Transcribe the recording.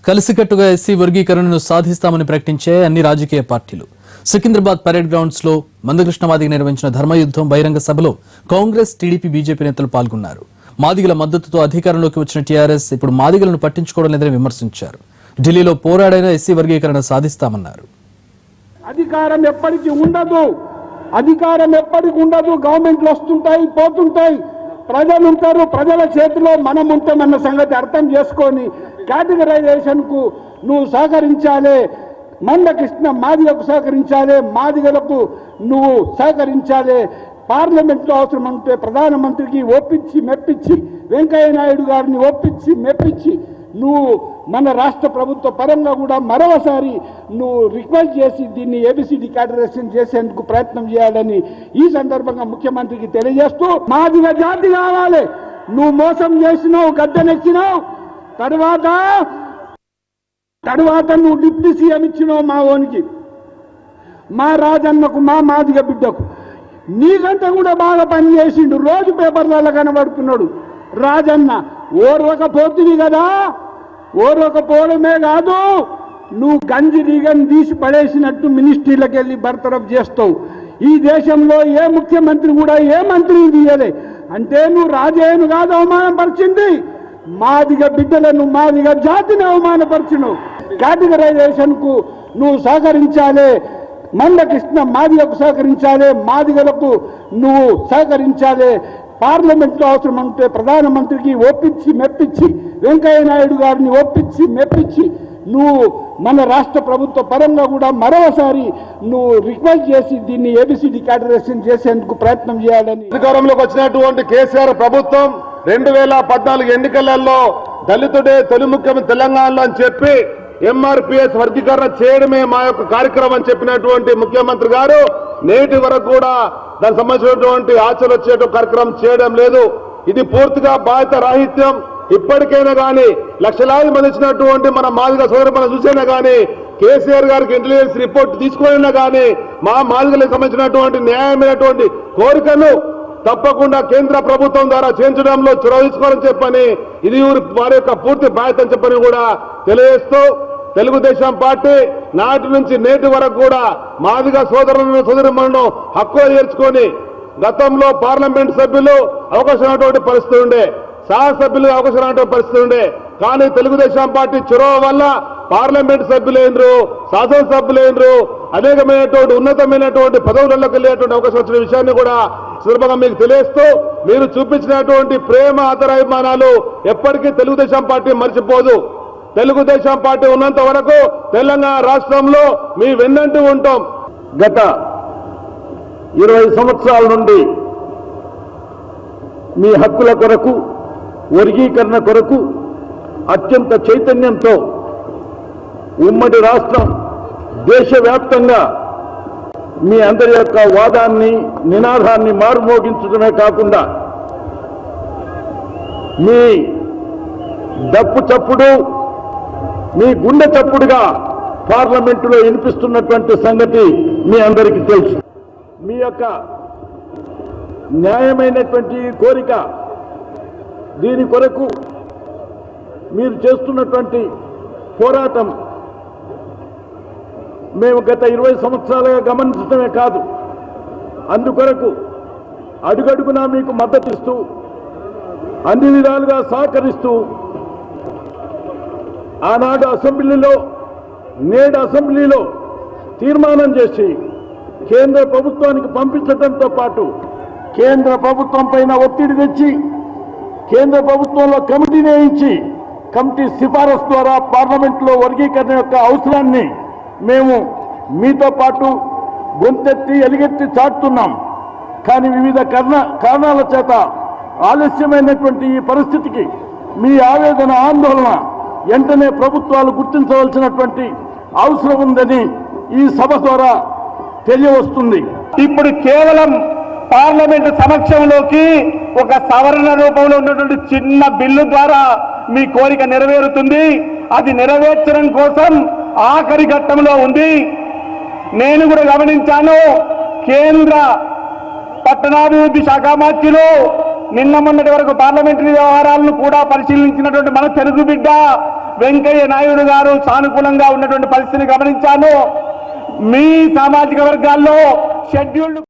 కలిసికట్టుగా ఎస్సీ వర్గీకరణను సాధిస్తామని ప్రకటించే అన్ని రాజకీయ పార్టీలు సికింద్రాబాద్ పరేడ్ గ్రౌండ్స్ లో మందకృష్ణ మాదిగ నిర్వహించిన ధర్మయుద్ధం బహిరంగ సభలో కాంగ్రెస్, టీడీపీ, బీజేపీ నేతలు పాల్గొన్నారు. మాదిగల మద్దతుతో అధికారంలోకి వచ్చిన టీఆర్ఎస్ ఇప్పుడు మాదిగలను పట్టించుకోవడం లేదని విమర్శించారు. ఢిల్లీలో పోరాడైన ఎస్సీ వర్గీకరణ సాధిస్తామన్నారు. అధికారం ఎప్పటికీ ఉండదు, గవర్నమెంట్లు వస్తుంటాయి పోతుంటాయి, ప్రజలు ఉంటారు, ప్రజల చేతిలో మనం ఉంటామన్న సంగతి అర్థం చేసుకొని కేటగరైజేషన్ కు నువ్వు సహకరించాలి. మందకృష్ణ మాదిగకు సహకరించాలి, మాదిగలకు నువ్వు సహకరించాలి. పార్లమెంట్లో అవసరం అంటే ప్రధానమంత్రికి ఒప్పించి మెప్పించి, వెంకయ్య నాయుడు గారిని ఒప్పించి మెప్పించి నువ్వు మన రాష్ట్ర ప్రభుత్వ పరంగా కూడా మరోసారి నువ్వు రిక్వెస్ట్ చేసి దీన్ని ఏబిసిడి కేటగరైజేషన్ చేసేందుకు ప్రయత్నం చేయాలని ఈ సందర్భంగా ముఖ్యమంత్రికి తెలియజేస్తూ, మాదిగ జాతి కావాలి. నువ్వు మోసం చేసినావు, గద్దెనెక్కినావు, తరువాత నువ్వు డిప్యూటీ సీఎం ఇచ్చినావు మా ఓనికి, మా రాజన్నకు, మా మాదిగ బిడ్డకు. నీకంటే కూడా బాగా పనిచేసిండు, రోజు పేపర్లలో కనబడుతున్నాడు రాజన్న. ఓర్వకపోతుంది కదా, ఓర్వకపోవడమే కాదు, నువ్వు గంజి దిగని తీసి పడేసినట్టు మినిస్ట్రీలకు వెళ్ళి బర్తరఫ్ చేస్తావు. ఈ దేశంలో ఏ ముఖ్యమంత్రి కూడా ఏ మంత్రిని తీయలే. అంటే నువ్వు రాజయ్యను కాదు అవమానపరిచింది, మాదిగ బిడ్డలను, మాదిగ జాతిని అవమానపరిచినావు. కేటగరైజేషన్ కు నువ్వు సహకరించాలి. మందకృష్ణ మాదిగకు సహకరించాలి, మాదిగలకు నువ్వు సహకరించాలి. పార్లమెంట్లో అవసరం అంటే ప్రధానమంత్రికి ఒప్పించి మెప్పించి, వెంకయ్య నాయుడు గారిని ఒప్పించి మెప్పించి నువ్వు మన రాష్ట్ర ప్రభుత్వ పరంగా కూడా మరోసారి నువ్వు రిక్వెస్ట్ చేసి దీన్ని ఏబిసిడి కేటగరైజేషన్ చేసేందుకు ప్రయత్నం చేయాలని. అధికారంలోకి వచ్చినటువంటి కేసీఆర్ ప్రభుత్వం 2014 ఎన్నికలలో దళితుడే తొలి ముఖ్యమంత్రి తెలంగాణలో అని చెప్పి ఎంఆర్పీఎస్ వర్గీకరణ చేయడమే మా యొక్క కార్యక్రమం అని చెప్పినటువంటి ముఖ్యమంత్రి గారు నేటి వరకు కూడా దానికి సంబంధించినటువంటి ఆచరణ వచ్చే కార్యక్రమం చేయడం లేదు. ఇది పూర్తిగా బాధ్యత రాహిత్యం. ఇప్పటికైనా కానీ లక్షలాది మంది ఇచ్చినటువంటి మన మాదిగ సోదరు మనం చూసైనా కానీ కేసీఆర్ గారికి ఇంటెలిజెన్స్ రిపోర్ట్ తీసుకున్నా కానీ మా మాదిగలకు సంబంధించినటువంటి న్యాయమైనటువంటి కోరికను తప్పకుండా కేంద్ర ప్రభుత్వం ద్వారా చేయించడంలో చొరవ తీసుకోవాలని చెప్పని, ఇది వారి యొక్క పూర్తి బాధ్యత అని చెప్పని కూడా తెలియజేస్తూ, తెలుగుదేశం పార్టీ నాటి నుంచి నేటి వరకు కూడా మాదిగ సోదరులను హక్కులు చేర్చుకొని గతంలో పార్లమెంట్ సభ్యులు అవకాశం పరిస్థితి ఉండే, శాసనసభ్యులు అవకాశం పరిస్థితి ఉండే. కానీ తెలుగుదేశం పార్టీ చొరవ వల్ల పార్లమెంట్ సభ్యులేనరు, శాసనసభ్యులేనరు, అనేకమైనటువంటి ఉన్నతమైనటువంటి పదవులకు వెళ్ళేటువంటి అవకాశం వచ్చిన విషయాన్ని కూడా సందర్భంగా మీకు తెలియస్తూ, మీరు చూపించినటువంటి ప్రేమ ఆదరాభిమానాలు ఎప్పటికీ తెలుగుదేశం పార్టీ మర్చిపోదు. తెలుగుదేశం పార్టీ ఉన్నంత వరకు తెలంగాణ రాష్ట్రంలో మీ వెన్నంటూ ఉంటాం. గత 20 సంవత్సరాల నుండి మీ హక్కుల కొరకు, వర్గీకరణ కొరకు అత్యంత చైతన్యంతో ఉమ్మడి రాష్ట్రం దేశవ్యాప్తంగా మీ అందరి యొక్క వాదాన్ని, నినాదాన్ని మారుమోగించడమే కాకుండా మీ డప్పు చప్పుడు, మీ గుండె చప్పుడుగా పార్లమెంటులో వినిపిస్తున్నటువంటి సంగతి మీ అందరికీ తెలుసు. మీ యొక్క న్యాయమైనటువంటి కోరిక, దీని కొరకు మీరు చేస్తున్నటువంటి పోరాటం మేము గత 20 సంవత్సరాలుగా గమనించడమే కాదు, అందుకొరకు అడుగడుగునా మీకు మద్దతిస్తూ, అన్ని విధాలుగా సహకరిస్తూ, ఆనాడు అసెంబ్లీలో, నేడు అసెంబ్లీలో తీర్మానం చేసి కేంద్ర ప్రభుత్వానికి పంపించడంతో పాటు కేంద్ర ప్రభుత్వం పైన ఒత్తిడి తెచ్చి కేంద్ర ప్రభుత్వంలో కమిటీ వేయించి, కమిటీ సిఫారసు ద్వారా పార్లమెంట్లో వర్గీకరణ యొక్క అవసరాన్ని మేము మీతో పాటు గొంతెత్తి ఎలుగెత్తి చాటుతున్నాం. కానీ వివిధ కారణాల చేత ఆలస్యమైనటువంటి ఈ పరిస్థితికి మీ ఆవేదన, ఆందోళన వెంటనే ప్రభుత్వాలు గుర్తించవలసినటువంటి అవసరం ఉందని ఈ సభ ద్వారా తెలియవస్తుంది. ఇప్పుడు కేవలం పార్లమెంటు సమక్షంలోకి ఒక సవరణ రూపంలో ఉన్నటువంటి చిన్న బిల్లు ద్వారా మీ కోరిక నెరవేరుతుంది. అది నెరవేర్చడం కోసం ఆఖరి ఘట్టంలో ఉంది. నేను కూడా గమనించాను, కేంద్ర పట్టణాభివృద్ధి శాఖ మంత్రులు నిన్న మొన్నటి వరకు పార్లమెంటరీ వ్యవహారాలను కూడా పరిశీలించినటువంటి మన తెలుగు బిడ్డ వెంకయ్య నాయుడు గారు సానుకూలంగా ఉన్నటువంటి పరిస్థితిని గమనించాను. మీ సామాజిక వర్గాల్లో షెడ్యూల్డ్